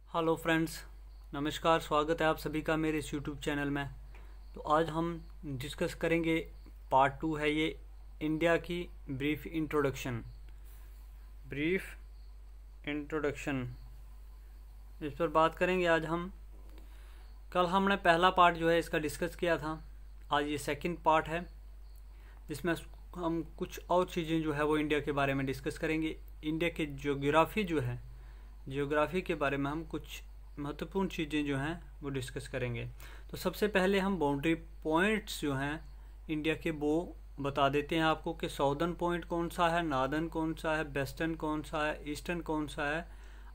Hello friends, नमस्कार। स्वागत है आप सभी का मेरे इस यूट्यूब चैनल में। तो आज हम डिस्कस करेंगे, पार्ट 2 है ये, इंडिया की ब्रीफ इंट्रोडक्शन। इस पर बात करेंगे आज हम। कल हमने पहला पार्ट जो है इसका डिस्कस किया था। आज ये सेकंड पार्ट है जिसमें हम कुछ और चीज़ें जो है वो इंडिया के बारे में डिस्कस करेंगे। इंडिया की जियोग्राफी के बारे में हम कुछ महत्वपूर्ण चीज़ें जो हैं वो डिस्कस करेंगे। तो सबसे पहले हम बाउंड्री पॉइंट्स जो हैं इंडिया के वो बता देते हैं आपको कि साउदर्न पॉइंट कौन सा है, नार्दर्न कौन सा है, वेस्टर्न कौन सा है, ईस्टर्न कौन सा है,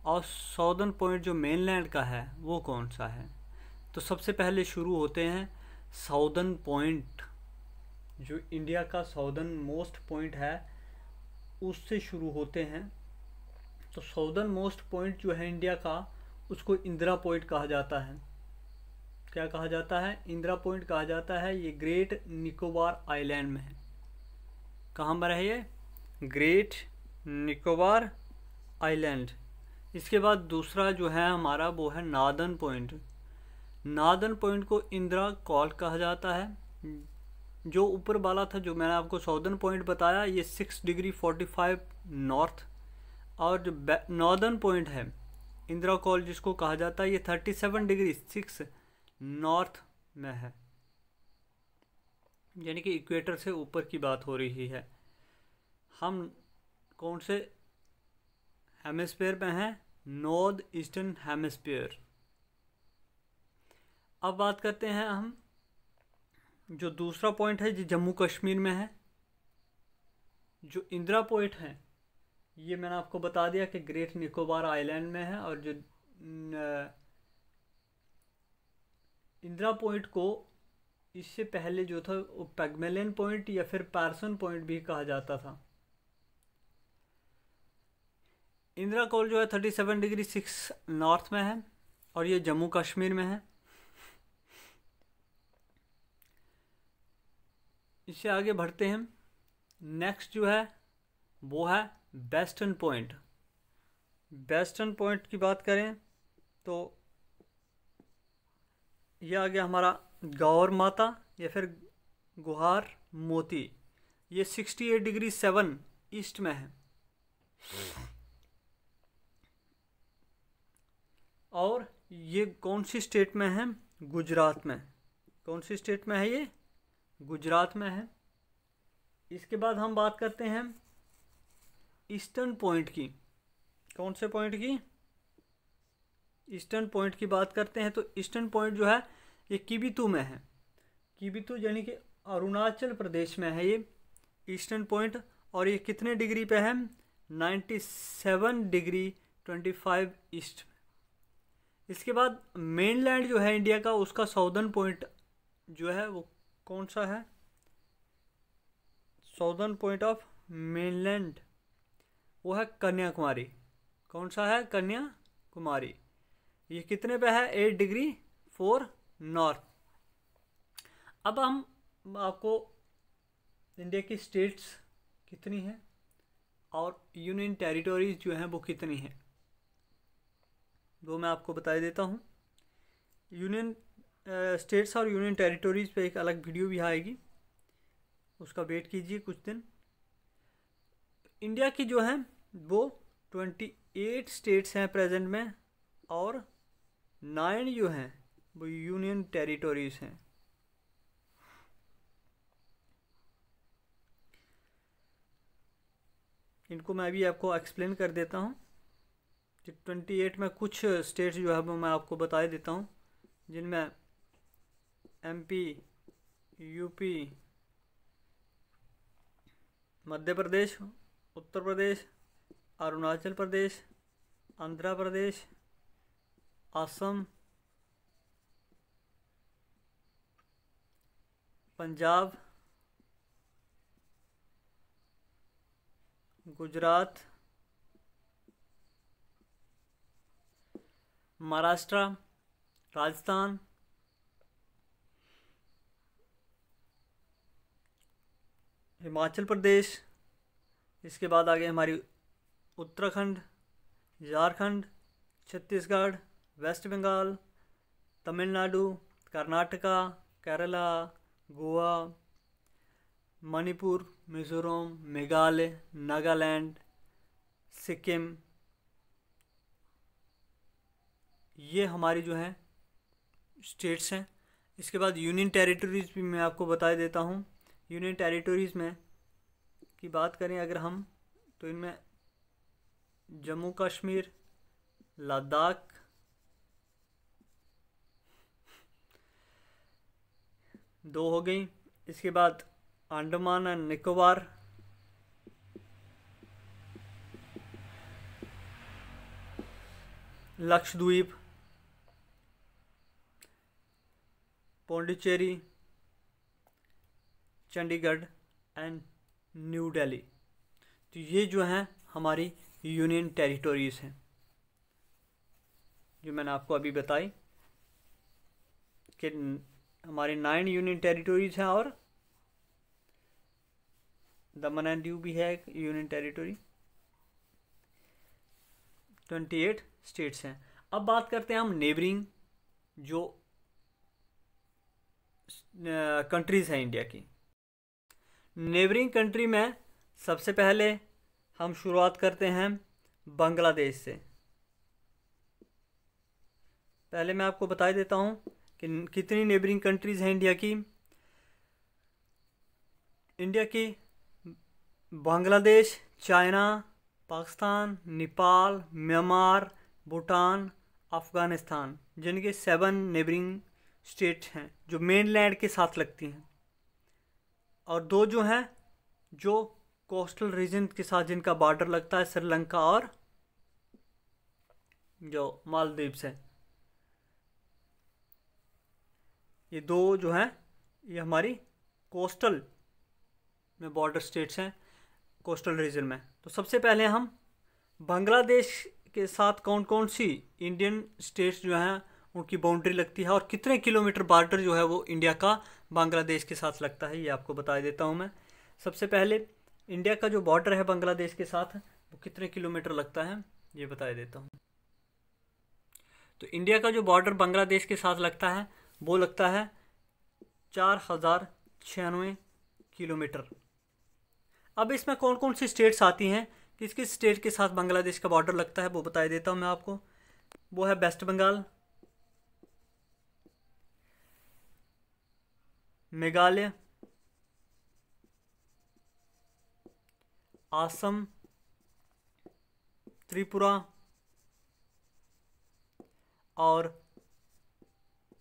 और साउदर्न पॉइंट जो मेनलैंड का है वो कौन सा है। तो सबसे पहले शुरू होते हैं साउदर्न पॉइंट। जो इंडिया का साउदर्न मोस्ट पॉइंट है उससे शुरू होते हैं। तो साउदर्न मोस्ट पॉइंट जो है इंडिया का, उसको इंदिरा पॉइंट कहा जाता है। क्या कहा जाता है? इंदिरा पॉइंट कहा जाता है। ये ग्रेट निकोबार आइलैंड में है। कहाँ पर है ये? Great Nicobar island. इसके बाद दूसरा जो है हमारा वो है नार्दर्न पॉइंट। नार्दर्न पॉइंट को इंदिरा कॉल कहा जाता है। जो ऊपर वाला था, जो मैंने आपको साउदर्न पॉइंट बताया, ये 6 डिग्री 45 नॉर्थ, और जो नॉर्दर्न पॉइंट है इंदिरा कॉल जिसको कहा जाता है, ये 37 डिग्री 6 नॉर्थ में है। यानी कि इक्वेटर से ऊपर की बात हो रही है। हम कौन से हेमिस्फीयर में हैं? North eastern hemisphere. अब बात करते हैं हम, जो दूसरा पॉइंट है जो जम्मू कश्मीर में है। जो इंदिरा पॉइंट है ये मैंने आपको बता दिया कि ग्रेट निकोबार आइलैंड में है। और जो इंदिरा पॉइंट को इससे पहले जो था वो पैगमेलियन पॉइंट या फिर पैरसन पॉइंट भी कहा जाता था। इंदिरा कॉल जो है 37 डिग्री 6 नॉर्थ में है और ये जम्मू कश्मीर में है। इससे आगे बढ़ते हैं। नेक्स्ट जो है वो है वेस्टर्न पॉइंट। वेस्टर्न पॉइंट की बात करें तो यह आ गया हमारा गौर माता या फिर गुहार मोती। ये 68 डिग्री 7 ईस्ट में है। और ये कौन सी स्टेट में है? गुजरात में। कौन सी स्टेट में है ये? गुजरात में है। इसके बाद हम बात करते हैं ईस्टर्न पॉइंट की। कौन से पॉइंट की? ईस्टर्न पॉइंट की बात करते हैं। तो ईस्टर्न पॉइंट जो है ये किबिथु में है। किबिथु यानी कि अरुणाचल प्रदेश में है ये ईस्टर्न पॉइंट। और ये कितने डिग्री पे है? 97 डिग्री 25 ईस्ट। इसके बाद मेनलैंड जो है इंडिया का, उसका साउदर्न पॉइंट जो है वो कौन सा है? साउदर्न पॉइंट ऑफ मेनलैंड वो है कन्याकुमारी। कौन सा है? कन्याकुमारी। ये कितने पे है? 8 डिग्री 4 नॉर्थ। अब हम आपको इंडिया की स्टेट्स कितनी हैं और यूनियन टेरिटोरीज जो हैं वो कितनी हैं वो मैं आपको बता देता हूँ। यूनियन स्टेट्स और यूनियन टेरिटोरीज पे एक अलग वीडियो भी आएगी, उसका वेट कीजिए कुछ दिन। इंडिया की जो है वो 28 स्टेट्स हैं प्रेजेंट में, और 9 जो हैं वो यूनियन टेरिटोरीज हैं। इनको मैं भी आपको एक्सप्लेन कर देता हूँ। 28 में कुछ स्टेट्स जो है वो मैं आपको बता देता हूँ, जिनमें MP, UP, मध्य प्रदेश, उत्तर प्रदेश, अरुणाचल प्रदेश, आंध्र प्रदेश, असम, पंजाब, गुजरात, महाराष्ट्र, राजस्थान, हिमाचल प्रदेश। इसके बाद आ गए हमारी उत्तराखंड, झारखंड, छत्तीसगढ़, वेस्ट बंगाल, तमिलनाडु, कर्नाटका, केरला, गोवा, मणिपुर, मिज़ोरम, मेघालय, नागालैंड, सिक्किम, ये हमारी जो है स्टेट्स हैं। इसके बाद यूनियन टेरिटरीज़ भी मैं आपको बता देता हूँ। यूनियन टेरिटरीज़ में की बात करें अगर हम, तो इनमें जम्मू कश्मीर, लद्दाख, दो हो गई। इसके बाद Andaman and Nicobar, Lakshadweep, Pondicherry, Chandigarh and new Delhi. तो ये जो हैं हमारी यूनियन टेरिटरीज़ हैं जो मैंने आपको अभी बताई कि हमारे 9 यूनियन टेरिटरीज़ हैं और दमन एंड दीव भी है एक यूनियन टेरिटरी। 28 स्टेट्स हैं। अब बात करते हैं हम नेबरिंग जो कंट्रीज़ हैं इंडिया की। नेबरिंग कंट्री में सबसे पहले हम शुरुआत करते हैं बांग्लादेश से। पहले मैं आपको बता देता हूँ कि कितनी नेबरिंग कंट्रीज़ हैं इंडिया की। इंडिया की बांग्लादेश, चाइना, पाकिस्तान, नेपाल, म्यांमार, भूटान, अफ़गानिस्तान, जिनके 7 नेबरिंग स्टेट हैं जो मेनलैंड के साथ लगती हैं, और 2 जो हैं जो कोस्टल रीजन के साथ जिनका बॉर्डर लगता है, श्रीलंका और जो मालदीव्स है। ये 2 जो हैं ये हमारी कोस्टल में बॉर्डर स्टेट्स हैं, कोस्टल रीजन में। तो सबसे पहले हम बांग्लादेश के साथ कौन कौन सी इंडियन स्टेट्स जो हैं उनकी बाउंड्री लगती है और कितने किलोमीटर बॉर्डर जो है वो इंडिया का बांग्लादेश के साथ लगता है, ये आपको बता देता हूँ मैं। सबसे पहले इंडिया का जो बॉर्डर है बांग्लादेश के साथ वो कितने किलोमीटर लगता है ये बता देता हूँ। तो इंडिया का जो बॉर्डर बांग्लादेश के साथ लगता है वो लगता है 4096 किलोमीटर। अब इसमें कौन कौन सी स्टेट्स आती हैं, किस किस स्टेट के साथ बांग्लादेश का बॉर्डर लगता है वो बता देता हूँ मैं आपको। वो है वेस्ट बंगाल, मेघालय, असम, त्रिपुरा और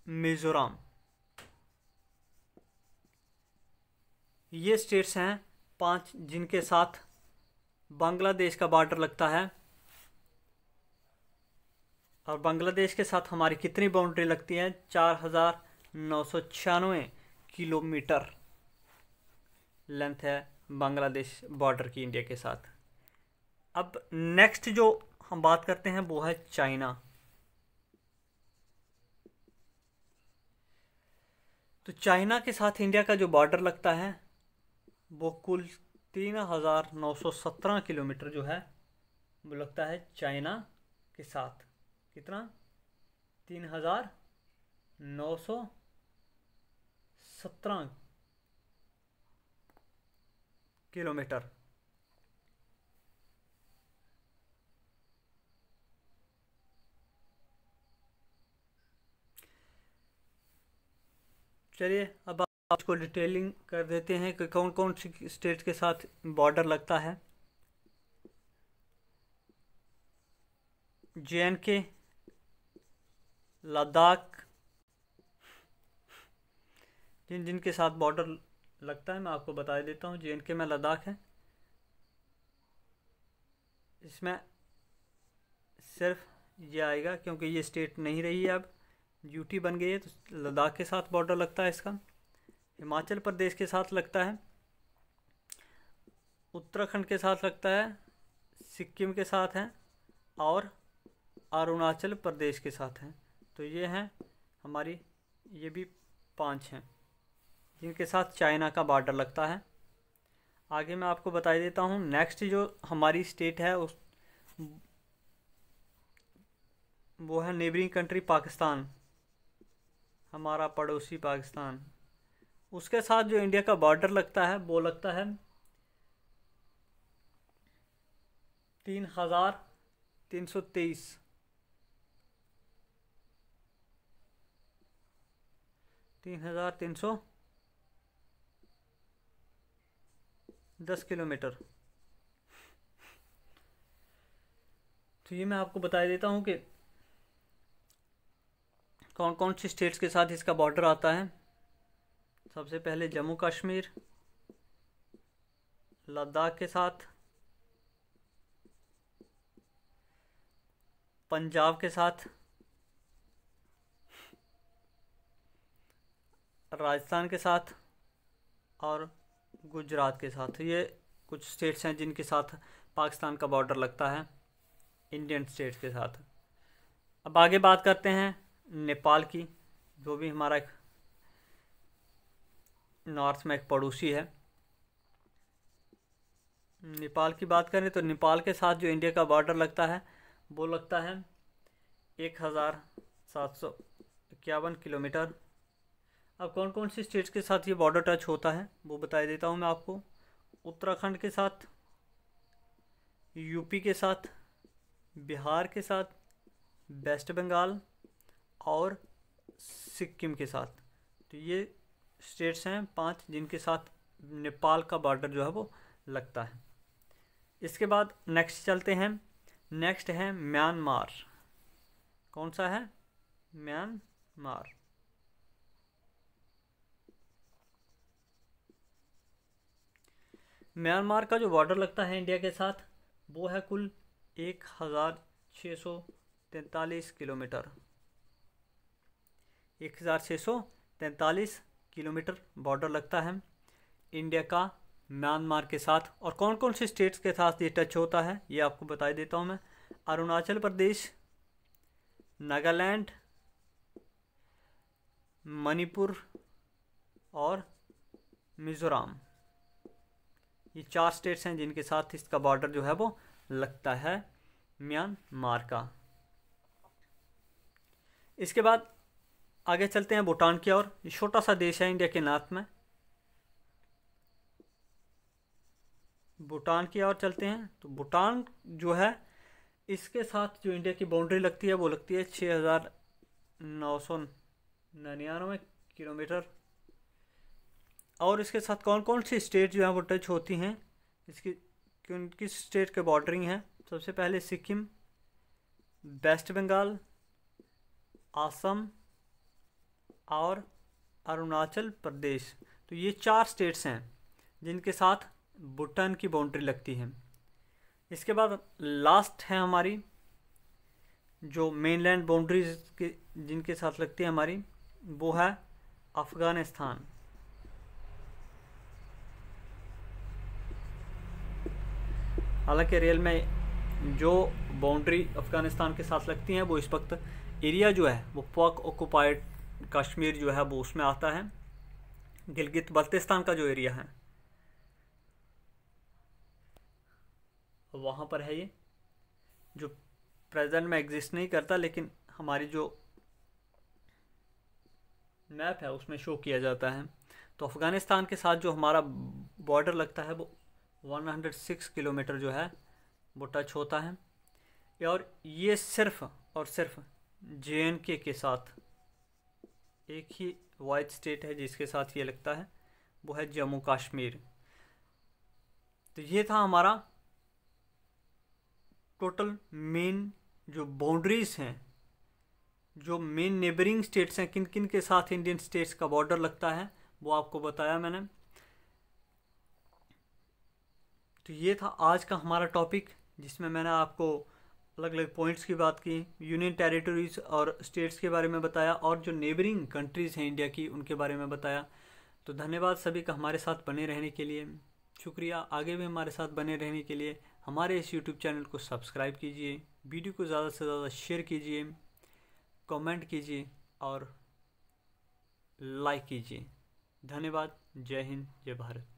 मिजोरम। ये स्टेट्स हैं 5 जिनके साथ बांग्लादेश का बॉर्डर लगता है। और बांग्लादेश के साथ हमारी कितनी बाउंड्री लगती है? 4996 किलोमीटर लेंथ है बांग्लादेश बॉर्डर की इंडिया के साथ। अब नेक्स्ट जो हम बात करते हैं वो है चाइना। तो चाइना के साथ इंडिया का जो बॉर्डर लगता है वो कुल 3917 किलोमीटर जो है वो लगता है चाइना के साथ। कितना? 3917 किलोमीटर। चलिए अब आपको डिटेलिंग कर देते हैं कि कौन कौन सी स्टेट के साथ बॉर्डर लगता है। JNK, लद्दाख, जिनके साथ बॉर्डर लगता है मैं आपको बता देता हूँ। JNK में लद्दाख है। इसमें सिर्फ ये आएगा क्योंकि ये स्टेट नहीं रही है, अब यूटी बन गई है, तो लद्दाख के साथ बॉर्डर लगता है इसका। हिमाचल प्रदेश के साथ लगता है, उत्तराखंड के साथ लगता है, सिक्किम के साथ है और अरुणाचल प्रदेश के साथ हैं। तो ये हैं हमारी, ये भी 5 हैं जिनके साथ चाइना का बॉर्डर लगता है। आगे मैं आपको बता देता हूँ नेक्स्ट जो हमारी स्टेट है उस वो है नेबरिंग कंट्री पाकिस्तान, हमारा पड़ोसी पाकिस्तान। उसके साथ जो इंडिया का बॉर्डर लगता है वो लगता है 3,323, 3,310 किलोमीटर। तो ये मैं आपको बता देता हूँ कि कौन कौन सी स्टेट्स के साथ इसका बॉर्डर आता है। सबसे पहले जम्मू कश्मीर, लद्दाख के साथ, पंजाब के साथ, राजस्थान के साथ और गुजरात के साथ। ये कुछ स्टेट्स हैं जिनके साथ पाकिस्तान का बॉर्डर लगता है इंडियन स्टेट्स के साथ। अब आगे बात करते हैं नेपाल की, जो भी हमारा एक नॉर्थ में एक पड़ोसी है। नेपाल की बात करें तो नेपाल के साथ जो इंडिया का बॉर्डर लगता है वो लगता है 1,751 किलोमीटर। अब कौन कौन सी स्टेट्स के साथ ये बॉर्डर टच होता है वो बता देता हूँ मैं आपको। उत्तराखंड के साथ, यूपी के साथ, बिहार के साथ, वेस्ट बंगाल और सिक्किम के साथ। तो ये स्टेट्स हैं 5 जिनके साथ नेपाल का बॉर्डर जो है वो लगता है। इसके बाद नेक्स्ट चलते हैं। नेक्स्ट है म्यांमार। कौन सा है? म्यांमार। म्यांमार का जो बॉर्डर लगता है इंडिया के साथ वो है कुल 1,643 किलोमीटर। 1,643 किलोमीटर बॉर्डर लगता है इंडिया का म्यांमार के साथ। और कौन कौन से स्टेट्स के साथ ये टच होता है ये आपको बता देता हूँ मैं। अरुणाचल प्रदेश, नागालैंड, मणिपुर और मिज़ोरम। ये 4 स्टेट्स हैं जिनके साथ इसका बॉर्डर जो है वो लगता है म्यांमार का। इसके बाद आगे चलते हैं भूटान की ओर। ये छोटा सा देश है इंडिया के नॉर्थ में। भूटान की ओर चलते हैं। तो भूटान जो है इसके साथ जो इंडिया की बाउंड्री लगती है वो लगती है 6,999 किलोमीटर। और इसके साथ कौन कौन सी स्टेट जो है वो टच होती हैं, इसकी किस स्टेट के बॉर्डरिंग है। सबसे पहले सिक्किम, वेस्ट बंगाल, असम और अरुणाचल प्रदेश। तो ये 4 स्टेट्स हैं जिनके साथ भूटान की बाउंड्री लगती है। इसके बाद लास्ट है हमारी जो मेनलैंड बाउंड्रीज के जिनके साथ लगती है हमारी, वो है अफ़गानिस्तान। हालांकि रियल में जो बाउंड्री अफ़गानिस्तान के साथ लगती हैं वो इस वक्त एरिया जो है वो पाक ऑक्युपाइड कश्मीर जो है वो उसमें आता है। गिलगित बल्तिस्तान का जो एरिया है वहाँ पर है ये, जो प्रेजेंट में एग्जिस्ट नहीं करता, लेकिन हमारी जो मैप है उसमें शो किया जाता है। तो अफ़गानिस्तान के साथ जो हमारा बॉर्डर लगता है वो 106 किलोमीटर जो है वो टच होता है। और ये सिर्फ और सिर्फ JNK के साथ एक ही वाइड स्टेट है जिसके साथ ये लगता है, वो है जम्मू कश्मीर। तो ये था हमारा टोटल मेन जो बाउंड्रीज हैं, जो मेन नेबरिंग स्टेट्स हैं, किन किन के साथ इंडियन स्टेट्स का बॉर्डर लगता है वो आपको बताया मैंने। तो ये था आज का हमारा टॉपिक जिसमें मैंने आपको अलग अलग पॉइंट्स की बात की, यूनियन टेरिटरीज और स्टेट्स के बारे में बताया और जो नेबरिंग कंट्रीज़ हैं इंडिया की उनके बारे में बताया। तो धन्यवाद सभी का हमारे साथ बने रहने के लिए। शुक्रिया, आगे भी हमारे साथ बने रहने के लिए हमारे इस यूट्यूब चैनल को सब्सक्राइब कीजिए, वीडियो को ज़्यादा से ज़्यादा शेयर कीजिए, कमेंट कीजिए और लाइक कीजिए। धन्यवाद। जय हिंद, जय भारत।